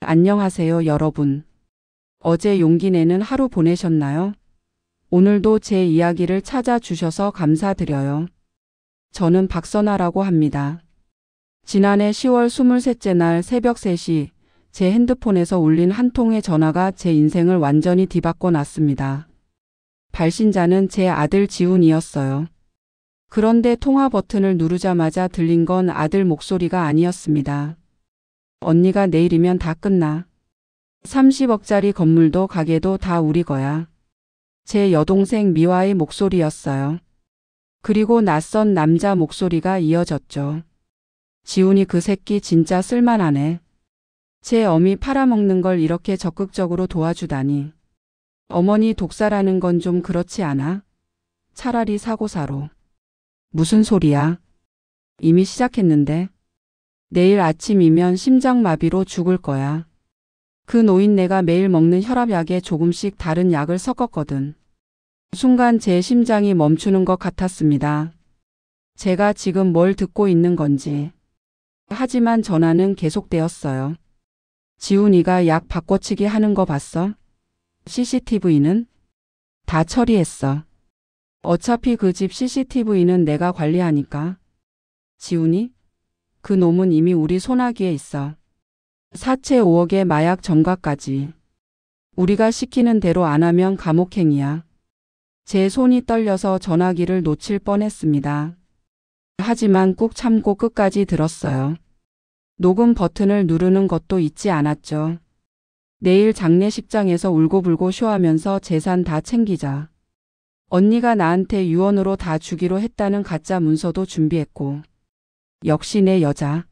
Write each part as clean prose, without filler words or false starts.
안녕하세요, 여러분. 어제 용기 내는 하루 보내셨나요? 오늘도 제 이야기를 찾아주셔서 감사드려요. 저는 박선아라고 합니다. 지난해 10월 23째 날 새벽 3시 제 핸드폰에서 울린 한 통의 전화가 제 인생을 완전히 뒤바꿔 놨습니다. 발신자는 제 아들 지훈이었어요. 그런데 통화 버튼을 누르자마자 들린 건 아들 목소리가 아니었습니다. 언니가 내일이면 다 끝나. 30억짜리 건물도 가게도 다 우리 거야. 제 여동생 미화의 목소리였어요. 그리고 낯선 남자 목소리가 이어졌죠. 지훈이 그 새끼 진짜 쓸만하네. 제 어미 팔아먹는 걸 이렇게 적극적으로 도와주다니. 어머니 독사라는 건 좀 그렇지 않아? 차라리 사고사로. 무슨 소리야? 이미 시작했는데. 내일 아침이면 심장마비로 죽을 거야. 그 노인네가 매일 먹는 혈압약에 조금씩 다른 약을 섞었거든. 순간 제 심장이 멈추는 것 같았습니다. 제가 지금 뭘 듣고 있는 건지. 하지만 전화는 계속되었어요. 지훈이가 약 바꿔치기 하는 거 봤어? CCTV는? 다 처리했어. 어차피 그 집 CCTV는 내가 관리하니까. 지훈이? 그 놈은 이미 우리 손아귀에 있어. 사채 5억에 마약 점과까지. 우리가 시키는 대로 안 하면 감옥행이야. 제 손이 떨려서 전화기를 놓칠 뻔했습니다. 하지만 꾹 참고 끝까지 들었어요. 녹음 버튼을 누르는 것도 잊지 않았죠. 내일 장례식장에서 울고불고 쇼하면서 재산 다 챙기자. 언니가 나한테 유언으로 다 주기로 했다는 가짜 문서도 준비했고. 역시 내 여자.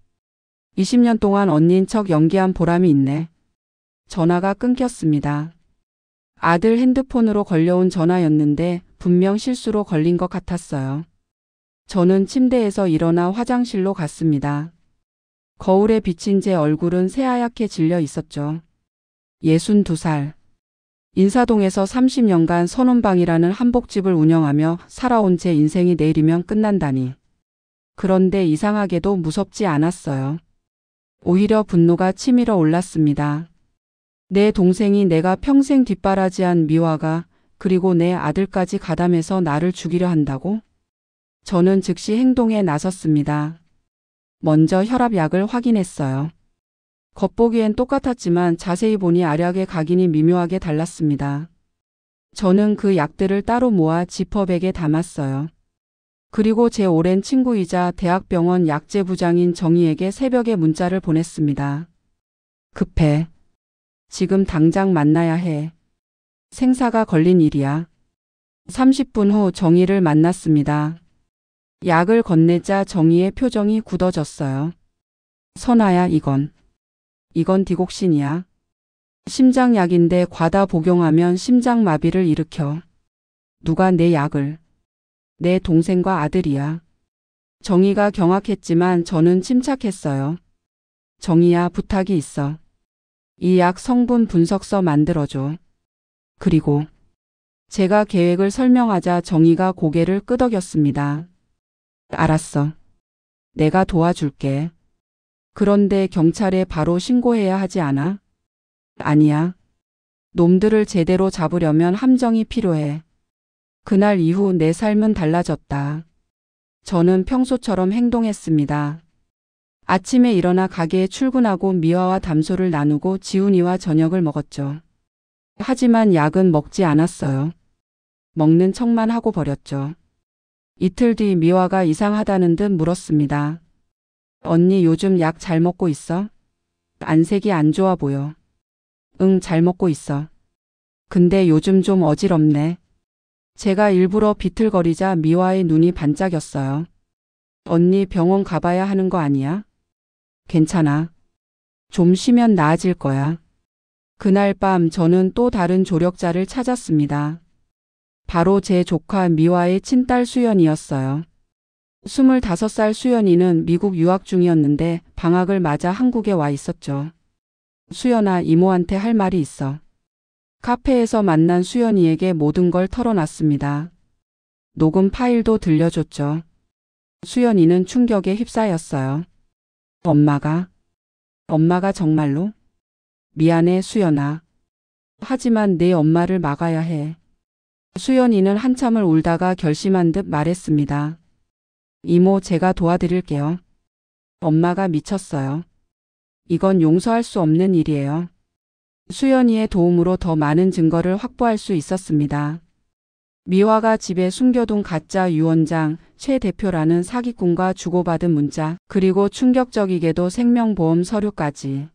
20년 동안 언니인 척 연기한 보람이 있네. 전화가 끊겼습니다. 아들 핸드폰으로 걸려온 전화였는데 분명 실수로 걸린 것 같았어요. 저는 침대에서 일어나 화장실로 갔습니다. 거울에 비친 제 얼굴은 새하얗게 질려 있었죠. 62살. 인사동에서 30년간 선원방이라는 한복집을 운영하며 살아온 제 인생이 내일이면 끝난다니. 그런데 이상하게도 무섭지 않았어요. 오히려 분노가 치밀어 올랐습니다. 내 동생이 내가 평생 뒷바라지한 미화가 그리고 내 아들까지 가담해서 나를 죽이려 한다고? 저는 즉시 행동에 나섰습니다. 먼저 혈압약을 확인했어요. 겉보기엔 똑같았지만 자세히 보니 알약의 각인이 미묘하게 달랐습니다. 저는 그 약들을 따로 모아 지퍼백에 담았어요. 그리고 제 오랜 친구이자 대학병원 약제부장인 정희에게 새벽에 문자를 보냈습니다. 급해. 지금 당장 만나야 해. 생사가 걸린 일이야. 30분 후 정희를 만났습니다. 약을 건네자 정희의 표정이 굳어졌어요. 선아야, 이건 디곡신이야. 심장약인데 과다 복용하면 심장마비를 일으켜. 누가 내 약을. 내 동생과 아들이야. 정희가 경악했지만 저는 침착했어요. 정희야, 부탁이 있어. 이 약 성분 분석서 만들어줘. 그리고 제가 계획을 설명하자 정희가 고개를 끄덕였습니다. 알았어. 내가 도와줄게. 그런데 경찰에 바로 신고해야 하지 않아? 아니야. 놈들을 제대로 잡으려면 함정이 필요해. 그날 이후 내 삶은 달라졌다. 저는 평소처럼 행동했습니다. 아침에 일어나 가게에 출근하고 미화와 담소를 나누고 지훈이와 저녁을 먹었죠. 하지만 약은 먹지 않았어요. 먹는 척만 하고 버렸죠. 이틀 뒤 미화가 이상하다는 듯 물었습니다. 언니 요즘 약 잘 먹고 있어? 안색이 안 좋아 보여. 응, 잘 먹고 있어. 근데 요즘 좀 어지럽네. 제가 일부러 비틀거리자 미화의 눈이 반짝였어요. 언니 병원 가봐야 하는 거 아니야? 괜찮아. 좀 쉬면 나아질 거야. 그날 밤 저는 또 다른 조력자를 찾았습니다. 바로 제 조카 미화의 친딸 수연이었어요. 25살 수연이는 미국 유학 중이었는데 방학을 맞아 한국에 와 있었죠. 수연아, 이모한테 할 말이 있어. 카페에서 만난 수연이에게 모든 걸 털어놨습니다. 녹음 파일도 들려줬죠. 수연이는 충격에 휩싸였어요. 엄마가 정말로? 미안해, 수연아. 하지만 내 엄마를 막아야 해. 수연이는 한참을 울다가 결심한 듯 말했습니다. 이모, 제가 도와드릴게요. 엄마가 미쳤어요. 이건 용서할 수 없는 일이에요. 수연이의 도움으로 더 많은 증거를 확보할 수 있었습니다. 미화가 집에 숨겨둔 가짜 유언장, 최 대표라는 사기꾼과 주고받은 문자, 그리고 충격적이게도 생명보험 서류까지.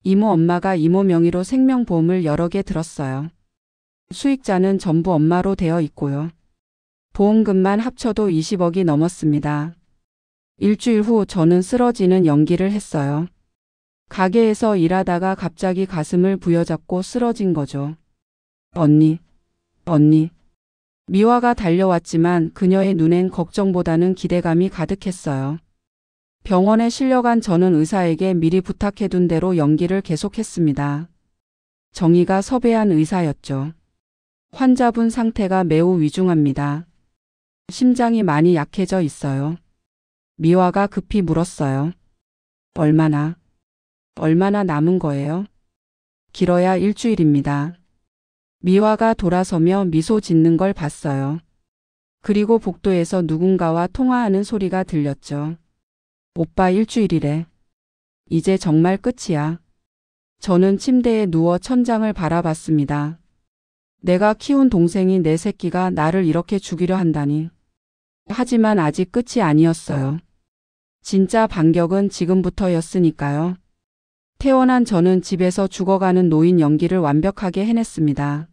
이모 엄마가 이모 명의로 생명보험을 여러 개 들었어요. 수익자는 전부 엄마로 되어 있고요. 보험금만 합쳐도 20억이 넘었습니다. 일주일 후 저는 쓰러지는 연기를 했어요. 가게에서 일하다가 갑자기 가슴을 부여잡고 쓰러진 거죠. 언니. 미화가 달려왔지만 그녀의 눈엔 걱정보다는 기대감이 가득했어요. 병원에 실려간 저는 의사에게 미리 부탁해둔 대로 연기를 계속했습니다. 정의가 섭외한 의사였죠. 환자분 상태가 매우 위중합니다. 심장이 많이 약해져 있어요. 미화가 급히 물었어요. 얼마나 남은 거예요? 길어야 일주일입니다. 미화가 돌아서며 미소 짓는 걸 봤어요. 그리고 복도에서 누군가와 통화하는 소리가 들렸죠. 오빠, 일주일이래. 이제 정말 끝이야. 저는 침대에 누워 천장을 바라봤습니다. 내가 키운 동생이 내 새끼가 나를 이렇게 죽이려 한다니. 하지만 아직 끝이 아니었어요. 진짜 반격은 지금부터였으니까요. 태어난 저는 집에서 죽어가는 노인 연기를 완벽하게 해냈습니다.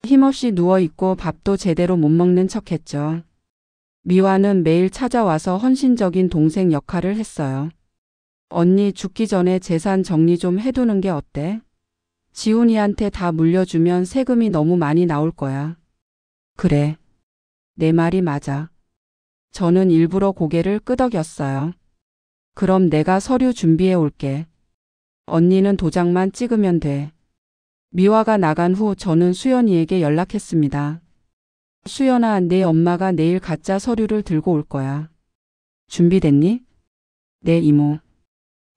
힘없이 누워있고 밥도 제대로 못 먹는 척했죠. 미화는 매일 찾아와서 헌신적인 동생 역할을 했어요. 언니, 죽기 전에 재산 정리 좀 해두는 게 어때? 지훈이한테 다 물려주면 세금이 너무 많이 나올 거야. 그래. 내 말이 맞아. 저는 일부러 고개를 끄덕였어요. 그럼 내가 서류 준비해 올게. 언니는 도장만 찍으면 돼. 미화가 나간 후 저는 수연이에게 연락했습니다. 수연아, 내 엄마가 내일 가짜 서류를 들고 올 거야. 준비됐니? 네, 이모.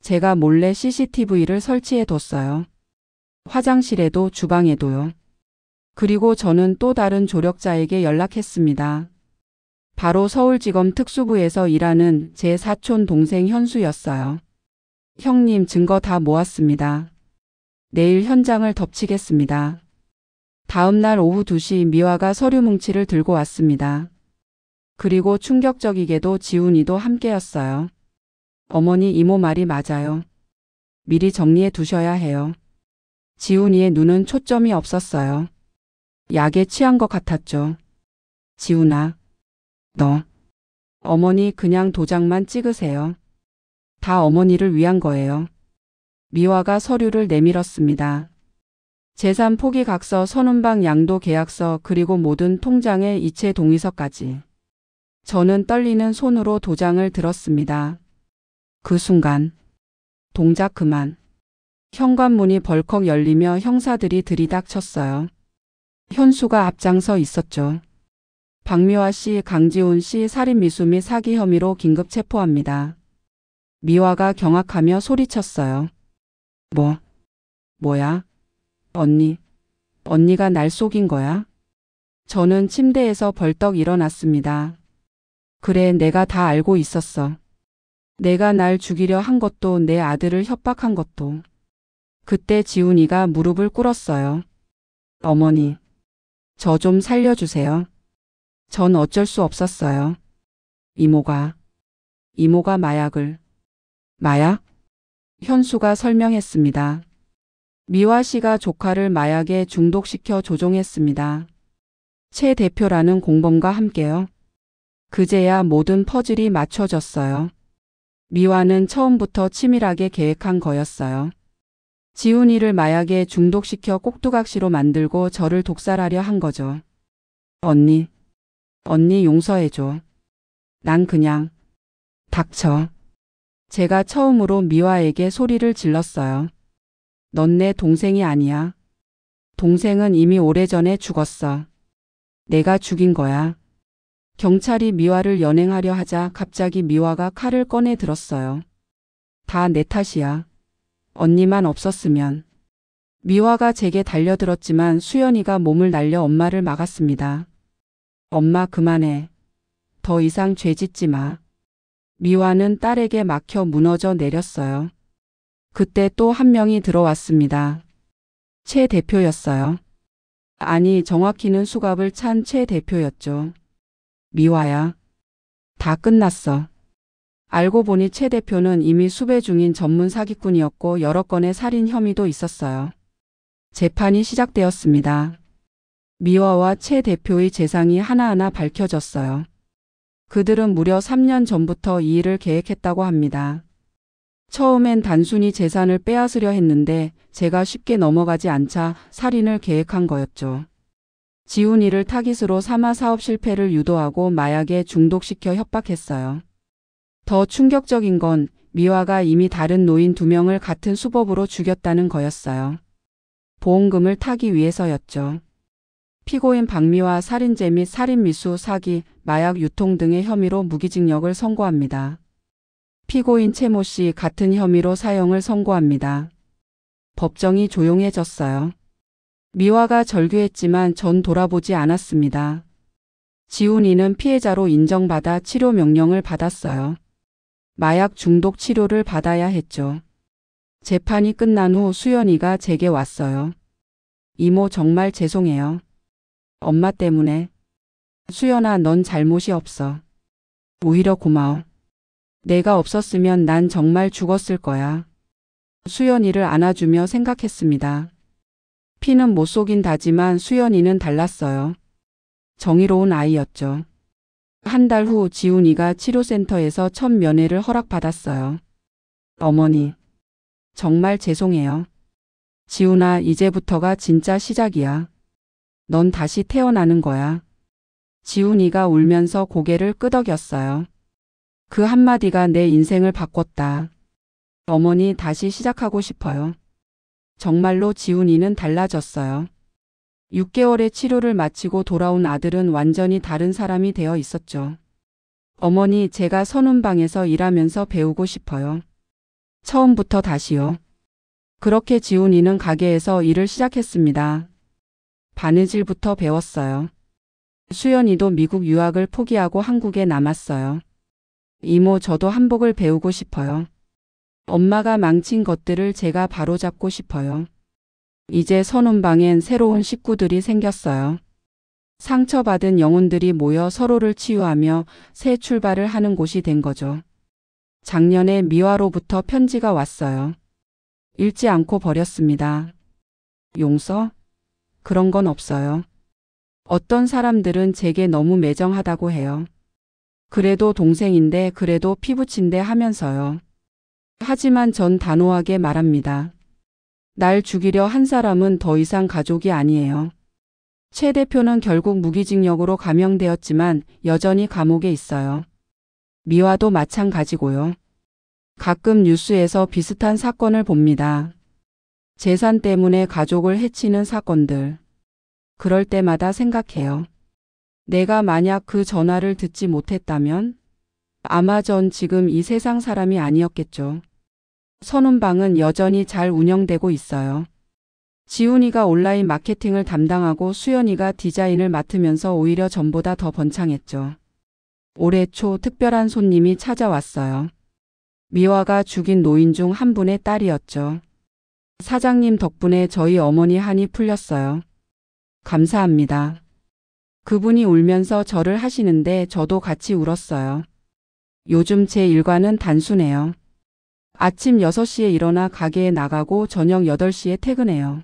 제가 몰래 CCTV를 설치해 뒀어요. 화장실에도 주방에도요. 그리고 저는 또 다른 조력자에게 연락했습니다. 바로 서울지검 특수부에서 일하는 제 사촌 동생 현수였어요. 형님, 증거 다 모았습니다. 내일 현장을 덮치겠습니다. 다음 날 오후 2시 미화가 서류 뭉치를 들고 왔습니다. 그리고 충격적이게도 지훈이도 함께였어요. 어머니, 이모 말이 맞아요. 미리 정리해 두셔야 해요. 지훈이의 눈은 초점이 없었어요. 약에 취한 것 같았죠. 지훈아, 너. 어머니, 그냥 도장만 찍으세요. 다 어머니를 위한 거예요. 미화가 서류를 내밀었습니다. 재산 포기 각서, 선운방 양도 계약서, 그리고 모든 통장의 이체 동의서까지. 저는 떨리는 손으로 도장을 들었습니다. 그 순간 동작 그만. 현관문이 벌컥 열리며 형사들이 들이닥쳤어요. 현수가 앞장서 있었죠. 박미화 씨, 강지훈 씨 살인 미수 및 사기 혐의로 긴급 체포합니다. 미화가 경악하며 소리쳤어요. 뭐야? 언니가 날 속인 거야? 저는 침대에서 벌떡 일어났습니다. 그래, 내가 다 알고 있었어. 내가 날 죽이려 한 것도 내 아들을 협박한 것도. 그때 지훈이가 무릎을 꿇었어요. 어머니, 저 좀 살려주세요. 전 어쩔 수 없었어요. 이모가 마약을. 마약? 현수가 설명했습니다. 미화 씨가 조카를 마약에 중독시켜 조종했습니다. 최 대표라는 공범과 함께요. 그제야 모든 퍼즐이 맞춰졌어요. 미화는 처음부터 치밀하게 계획한 거였어요. 지훈이를 마약에 중독시켜 꼭두각시로 만들고 저를 독살하려 한 거죠. 언니 용서해줘. 난 그냥. 닥쳐. 제가 처음으로 미화에게 소리를 질렀어요. 넌 내 동생이 아니야. 동생은 이미 오래전에 죽었어. 내가 죽인 거야. 경찰이 미화를 연행하려 하자 갑자기 미화가 칼을 꺼내 들었어요. 다 내 탓이야. 언니만 없었으면. 미화가 제게 달려들었지만 수연이가 몸을 날려 엄마를 막았습니다. 엄마 그만해. 더 이상 죄 짓지 마. 미화는 딸에게 막혀 무너져 내렸어요. 그때 또 한 명이 들어왔습니다. 최 대표였어요. 아니, 정확히는 수갑을 찬 최 대표였죠. 미화야. 다 끝났어. 알고 보니 최 대표는 이미 수배 중인 전문 사기꾼이었고 여러 건의 살인 혐의도 있었어요. 재판이 시작되었습니다. 미화와 최 대표의 재상이 하나하나 밝혀졌어요. 그들은 무려 3년 전부터 이 일을 계획했다고 합니다. 처음엔 단순히 재산을 빼앗으려 했는데 제가 쉽게 넘어가지 않자 살인을 계획한 거였죠. 지훈이를 타깃으로 삼아 사업 실패를 유도하고 마약에 중독시켜 협박했어요. 더 충격적인 건 미화가 이미 다른 노인 2명을 같은 수법으로 죽였다는 거였어요. 보험금을 타기 위해서였죠. 피고인 박미화 살인죄 및 살인미수, 사기, 마약 유통 등의 혐의로 무기징역을 선고합니다. 피고인 최모 씨 같은 혐의로 사형을 선고합니다. 법정이 조용해졌어요. 미화가 절규했지만 전 돌아보지 않았습니다. 지훈이는 피해자로 인정받아 치료 명령을 받았어요. 마약 중독 치료를 받아야 했죠. 재판이 끝난 후 수연이가 제게 왔어요. 이모 정말 죄송해요. 엄마 때문에. 수연아, 넌 잘못이 없어. 오히려 고마워. 내가 없었으면 난 정말 죽었을 거야. 수연이를 안아주며 생각했습니다. 피는 못 속인다지만 수연이는 달랐어요. 정의로운 아이였죠. 한 달 후 지훈이가 치료센터에서 첫 면회를 허락받았어요. 어머니, 정말 죄송해요. 지훈아, 이제부터가 진짜 시작이야. 넌 다시 태어나는 거야. 지훈이가 울면서 고개를 끄덕였어요. 그 한마디가 내 인생을 바꿨다. 어머니, 다시 시작하고 싶어요. 정말로 지훈이는 달라졌어요. 6개월의 치료를 마치고 돌아온 아들은 완전히 다른 사람이 되어 있었죠. 어머니, 제가 선운방에서 일하면서 배우고 싶어요. 처음부터 다시요. 그렇게 지훈이는 가게에서 일을 시작했습니다. 바느질부터 배웠어요. 수연이도 미국 유학을 포기하고 한국에 남았어요. 이모, 저도 한복을 배우고 싶어요. 엄마가 망친 것들을 제가 바로잡고 싶어요. 이제 선운방엔 새로운 식구들이 생겼어요. 상처받은 영혼들이 모여 서로를 치유하며 새 출발을 하는 곳이 된 거죠. 작년에 미화로부터 편지가 왔어요. 읽지 않고 버렸습니다. 용서? 그런 건 없어요. 어떤 사람들은 제게 너무 매정하다고 해요. 그래도 동생인데, 그래도 피부친데 하면서요. 하지만 전 단호하게 말합니다. 날 죽이려 한 사람은 더 이상 가족이 아니에요. 최 대표는 결국 무기징역으로 감형되었지만 여전히 감옥에 있어요. 미화도 마찬가지고요. 가끔 뉴스에서 비슷한 사건을 봅니다. 재산 때문에 가족을 해치는 사건들. 그럴 때마다 생각해요. 내가 만약 그 전화를 듣지 못했다면 아마 전 지금 이 세상 사람이 아니었겠죠. 선운방은 여전히 잘 운영되고 있어요. 지훈이가 온라인 마케팅을 담당하고 수연이가 디자인을 맡으면서 오히려 전보다 더 번창했죠. 올해 초 특별한 손님이 찾아왔어요. 미화가 죽인 노인 중 한 분의 딸이었죠. 사장님 덕분에 저희 어머니 한이 풀렸어요. 감사합니다. 그분이 울면서 절을 하시는데 저도 같이 울었어요. 요즘 제 일과는 단순해요. 아침 6시에 일어나 가게에 나가고 저녁 8시에 퇴근해요.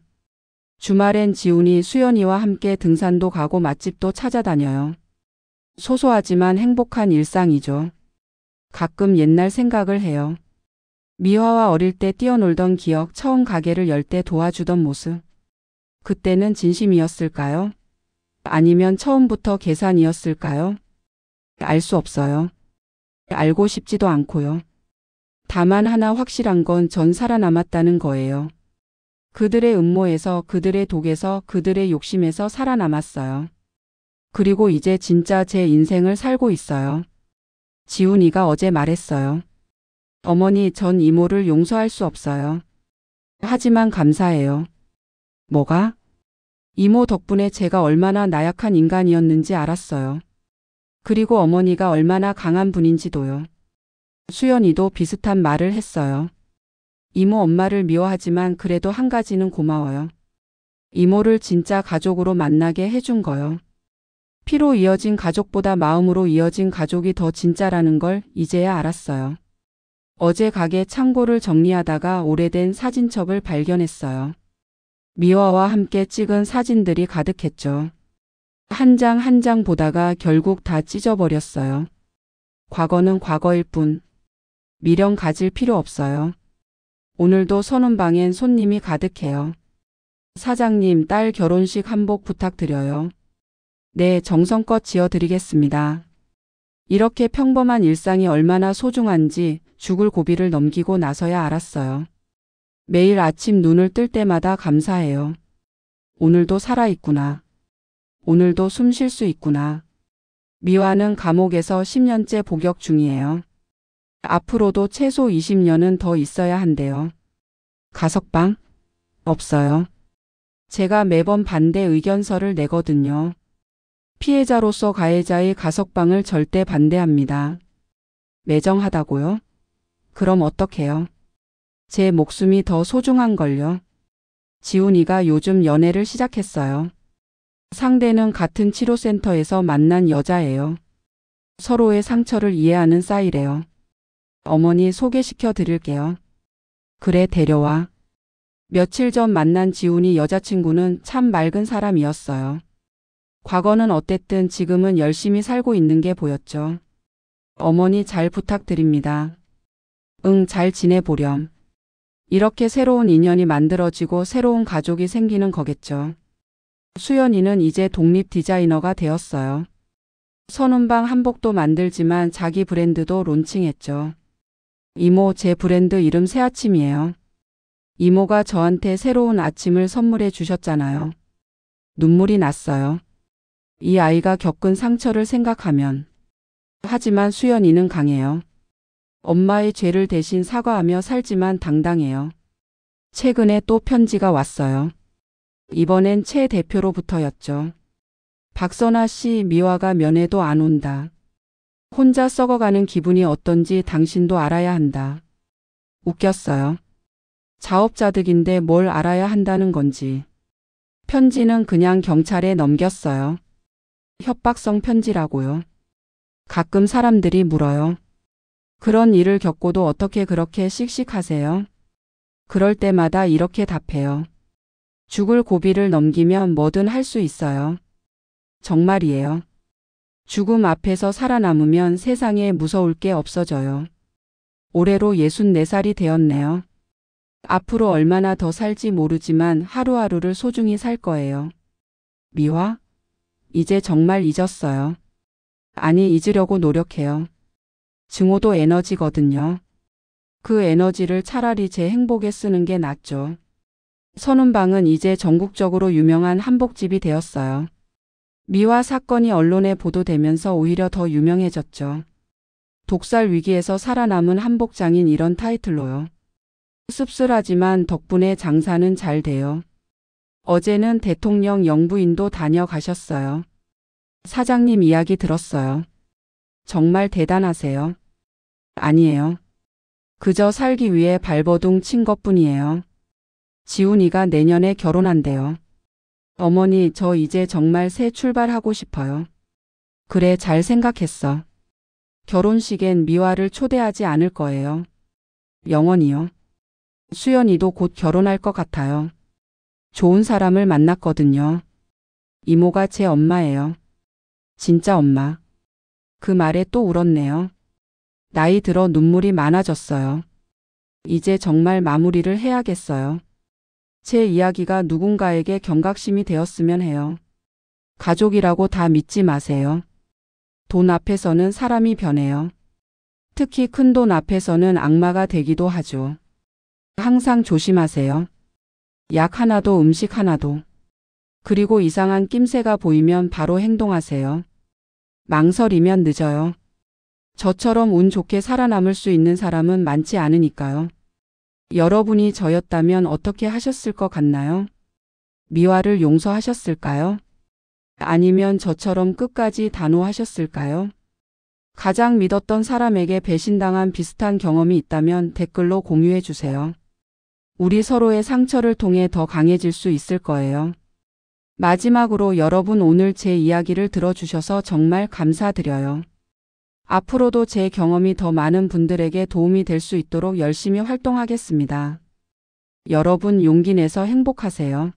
주말엔 지훈이 수연이와 함께 등산도 가고 맛집도 찾아다녀요. 소소하지만 행복한 일상이죠. 가끔 옛날 생각을 해요. 미화와 어릴 때 뛰어놀던 기억, 처음 가게를 열 때 도와주던 모습. 그때는 진심이었을까요? 아니면 처음부터 계산이었을까요? 알 수 없어요. 알고 싶지도 않고요. 다만 하나 확실한 건 전 살아남았다는 거예요. 그들의 음모에서, 그들의 독에서, 그들의 욕심에서 살아남았어요. 그리고 이제 진짜 제 인생을 살고 있어요. 지훈이가 어제 말했어요. 어머니, 전 이모를 용서할 수 없어요. 하지만 감사해요. 뭐가? 이모 덕분에 제가 얼마나 나약한 인간이었는지 알았어요. 그리고 어머니가 얼마나 강한 분인지도요. 수연이도 비슷한 말을 했어요. 이모 엄마를 미워하지만 그래도 한 가지는 고마워요. 이모를 진짜 가족으로 만나게 해준 거요. 피로 이어진 가족보다 마음으로 이어진 가족이 더 진짜라는 걸 이제야 알았어요. 어제 가게 창고를 정리하다가 오래된 사진첩을 발견했어요. 미화와 함께 찍은 사진들이 가득했죠. 한 장 한 장 보다가 결국 다 찢어버렸어요. 과거는 과거일 뿐. 미련 가질 필요 없어요. 오늘도 선운방엔 손님이 가득해요. 사장님, 딸 결혼식 한복 부탁드려요. 네, 정성껏 지어드리겠습니다. 이렇게 평범한 일상이 얼마나 소중한지 죽을 고비를 넘기고 나서야 알았어요. 매일 아침 눈을 뜰 때마다 감사해요. 오늘도 살아있구나. 오늘도 숨 쉴 수 있구나. 미화는 감옥에서 10년째 복역 중이에요. 앞으로도 최소 20년은 더 있어야 한대요. 가석방? 없어요. 제가 매번 반대 의견서를 내거든요. 피해자로서 가해자의 가석방을 절대 반대합니다. 매정하다고요? 그럼 어떡해요? 제 목숨이 더 소중한걸요. 지훈이가 요즘 연애를 시작했어요. 상대는 같은 치료센터에서 만난 여자예요. 서로의 상처를 이해하는 사이래요. 어머니 소개시켜 드릴게요. 그래, 데려와. 며칠 전 만난 지훈이 여자친구는 참 맑은 사람이었어요. 과거는 어땠든 지금은 열심히 살고 있는 게 보였죠. 어머니 잘 부탁드립니다. 응, 잘 지내보렴. 이렇게 새로운 인연이 만들어지고 새로운 가족이 생기는 거겠죠. 수연이는 이제 독립 디자이너가 되었어요. 선운방 한복도 만들지만 자기 브랜드도 론칭했죠. 이모, 제 브랜드 이름 새아침이에요. 이모가 저한테 새로운 아침을 선물해 주셨잖아요. 눈물이 났어요. 이 아이가 겪은 상처를 생각하면. 하지만 수연이는 강해요. 엄마의 죄를 대신 사과하며 살지만 당당해요. 최근에 또 편지가 왔어요. 이번엔 최 대표로부터였죠. 박선아 씨, 미화가 면회도 안 온다. 혼자 썩어가는 기분이 어떤지 당신도 알아야 한다. 웃겼어요. 자업자득인데 뭘 알아야 한다는 건지. 편지는 그냥 경찰에 넘겼어요. 협박성 편지라고요. 가끔 사람들이 물어요. 그런 일을 겪고도 어떻게 그렇게 씩씩하세요? 그럴 때마다 이렇게 답해요. 죽을 고비를 넘기면 뭐든 할 수 있어요. 정말이에요. 죽음 앞에서 살아남으면 세상에 무서울 게 없어져요. 올해로 64살이 되었네요. 앞으로 얼마나 더 살지 모르지만 하루하루를 소중히 살 거예요. 미화? 이제 정말 잊었어요. 아니, 잊으려고 노력해요. 증오도 에너지거든요. 그 에너지를 차라리 제 행복에 쓰는 게 낫죠. 선운방은 이제 전국적으로 유명한 한복집이 되었어요. 미화 사건이 언론에 보도되면서 오히려 더 유명해졌죠. 독살 위기에서 살아남은 한복장인 이런 타이틀로요. 씁쓸하지만 덕분에 장사는 잘 돼요. 어제는 대통령 영부인도 다녀가셨어요. 사장님 이야기 들었어요. 정말 대단하세요. 아니에요. 그저 살기 위해 발버둥 친 것뿐이에요. 지훈이가 내년에 결혼한대요. 어머니, 저 이제 정말 새 출발하고 싶어요. 그래, 잘 생각했어. 결혼식엔 미화를 초대하지 않을 거예요. 영원히요. 수연이도 곧 결혼할 것 같아요. 좋은 사람을 만났거든요. 이모가 제 엄마예요. 진짜 엄마. 그 말에 또 울었네요. 나이 들어 눈물이 많아졌어요. 이제 정말 마무리를 해야겠어요. 제 이야기가 누군가에게 경각심이 되었으면 해요. 가족이라고 다 믿지 마세요. 돈 앞에서는 사람이 변해요. 특히 큰 돈 앞에서는 악마가 되기도 하죠. 항상 조심하세요. 약 하나도 음식 하나도. 그리고 이상한 낌새가 보이면 바로 행동하세요. 망설이면 늦어요. 저처럼 운 좋게 살아남을 수 있는 사람은 많지 않으니까요. 여러분이 저였다면 어떻게 하셨을 것 같나요? 미화를 용서하셨을까요? 아니면 저처럼 끝까지 단호하셨을까요? 가장 믿었던 사람에게 배신당한 비슷한 경험이 있다면 댓글로 공유해 주세요. 우리 서로의 상처를 통해 더 강해질 수 있을 거예요. 마지막으로 여러분, 오늘 제 이야기를 들어주셔서 정말 감사드려요. 앞으로도 제 경험이 더 많은 분들에게 도움이 될 수 있도록 열심히 활동하겠습니다. 여러분, 용기 내서 행복하세요.